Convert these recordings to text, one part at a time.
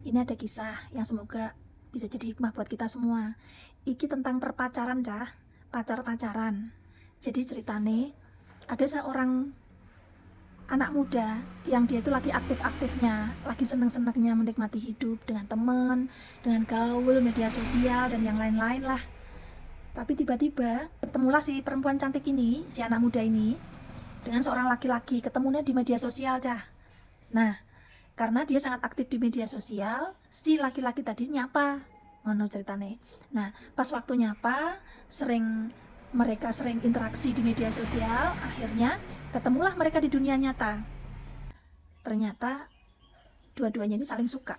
Ini ada kisah yang semoga bisa jadi hikmah buat kita semua. Iki tentang perpacaran, Cah. Pacar-pacaran. Jadi ceritane ada seorang anak muda yang dia itu lagi aktif-aktifnya, lagi seneng-senengnya menikmati hidup dengan teman, dengan gaul, media sosial, dan yang lain-lain lah. Tapi tiba-tiba ketemulah si perempuan cantik ini, si anak muda ini, dengan seorang laki-laki. Ketemunya di media sosial, Cah. Nah, karena dia sangat aktif di media sosial, si laki-laki tadi nyapa, ngono ceritane. Nah, pas waktu nyapa, mereka sering interaksi di media sosial, akhirnya ketemulah mereka di dunia nyata. Ternyata dua-duanya ini saling suka.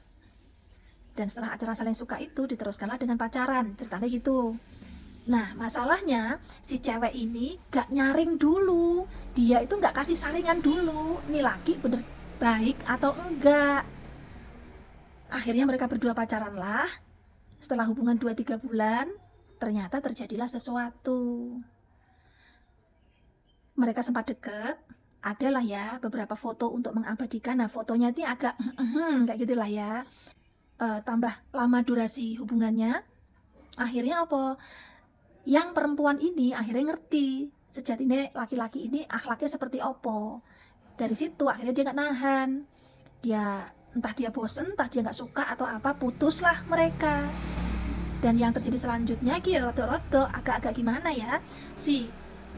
Dan setelah acara saling suka itu diteruskanlah dengan pacaran, ceritanya gitu. Nah, masalahnya si cewek ini gak nyaring dulu. Dia itu gak kasih saringan dulu. Nih laki bener baik atau enggak. Akhirnya mereka berdua pacaran lah. Setelah hubungan 2-3 bulan, ternyata terjadilah sesuatu. Mereka sempat deket. Adalah ya beberapa foto untuk mengabadikan. Nah, fotonya ini agak kayak gitulah ya. Tambah lama durasi hubungannya. Akhirnya apa? Yang perempuan ini akhirnya ngerti sejatinya laki-laki ini akhlaknya seperti apa. Dari situ akhirnya dia nggak nahan, entah dia bosen, entah dia nggak suka atau apa, putuslah mereka. Dan yang terjadi selanjutnya rodo-rodo agak-agak gimana ya, si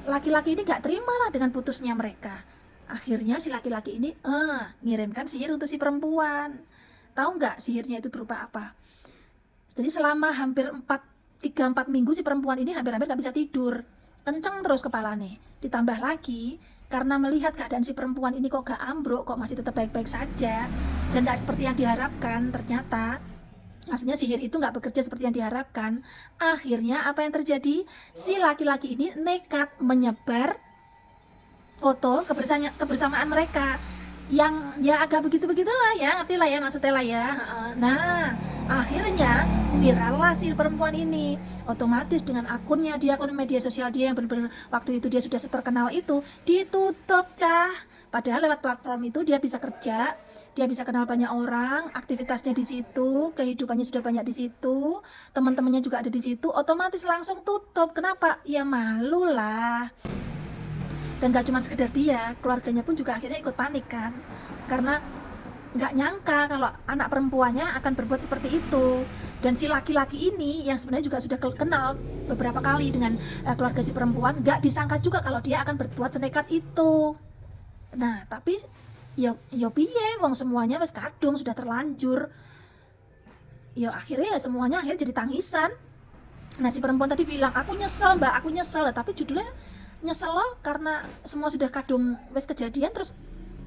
laki-laki ini nggak terima lah dengan putusnya mereka. Akhirnya si laki-laki ini ngirimkan sihir untuk si perempuan. Tahu nggak sihirnya itu berupa apa? Jadi selama hampir 3-4 minggu si perempuan ini hampir-hampir nggak bisa tidur, kenceng terus kepalanya. Ditambah lagi karena melihat keadaan si perempuan ini kok gak ambruk, kok masih tetap baik-baik saja dan gak seperti yang diharapkan, ternyata maksudnya sihir itu gak bekerja seperti yang diharapkan. Akhirnya apa yang terjadi? Si laki-laki ini nekat menyebar foto kebersamaan mereka yang ya agak begitu-begitulah ya, ngerti lah ya maksudnya lah ya. Nah, akhirnya viral lah si perempuan ini. Otomatis dengan akunnya dia, akun media sosial dia yang benar-benar waktu itu dia sudah terkenal itu, ditutup, Cah. Padahal lewat platform itu dia bisa kerja, dia bisa kenal banyak orang, aktivitasnya di situ, kehidupannya sudah banyak di situ, teman-temannya juga ada di situ, otomatis langsung tutup. Kenapa? Ya malu lah. Dan gak cuma sekedar dia, keluarganya pun juga akhirnya ikut panik kan, karena nggak nyangka kalau anak perempuannya akan berbuat seperti itu. Dan si laki-laki ini yang sebenarnya juga sudah kenal beberapa kali dengan keluarga si perempuan, nggak disangka juga kalau dia akan berbuat senekat itu. Nah, tapi yo piye, wong semuanya wis kadung sudah terlanjur. Ya akhirnya semuanya jadi tangisan. Nah, si perempuan tadi bilang, aku nyesel mbak, aku nyesel. Tapi judulnya nyesel loh, karena semua sudah kadung wis kejadian, terus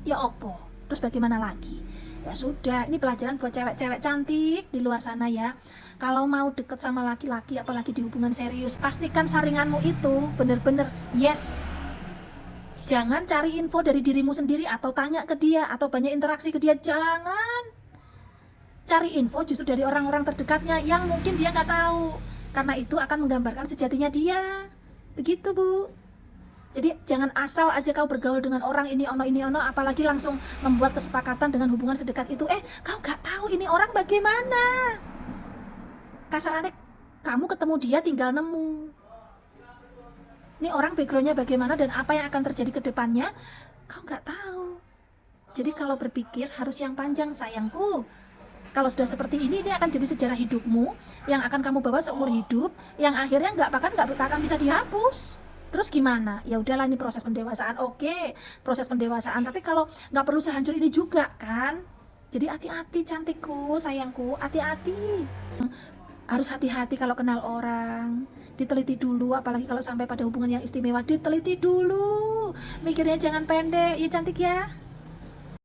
ya opo, terus bagaimana lagi? Ya sudah, ini pelajaran buat cewek-cewek cantik di luar sana ya. Kalau mau deket sama laki-laki, apalagi di hubungan serius, pastikan saringanmu itu bener-bener yes. Jangan cari info dari dirimu sendiri atau tanya ke dia atau banyak interaksi ke dia, jangan. Cari info justru dari orang-orang terdekatnya yang mungkin dia nggak tahu, karena itu akan menggambarkan sejatinya dia. Begitu, Bu. Jadi jangan asal aja kau bergaul dengan orang ini ono, apalagi langsung membuat kesepakatan dengan hubungan sedekat itu. Kau gak tahu ini orang bagaimana. Kasarannya kamu ketemu dia tinggal nemu. Ini orang backgroundnya bagaimana dan apa yang akan terjadi ke depannya, kau gak tahu. Jadi kalau berpikir harus yang panjang, sayangku. Kalau sudah seperti ini akan jadi sejarah hidupmu yang akan kamu bawa seumur hidup, yang akhirnya gak akan bisa dihapus. Terus gimana? Ya udahlah, ini proses pendewasaan. Oke, proses pendewasaan. Tapi kalau nggak perlu sehancur ini juga kan? Jadi hati-hati cantikku, sayangku, hati-hati. Harus hati-hati kalau kenal orang. Diteliti dulu, apalagi kalau sampai pada hubungan yang istimewa, diteliti dulu. Mikirnya jangan pendek, ya cantik ya.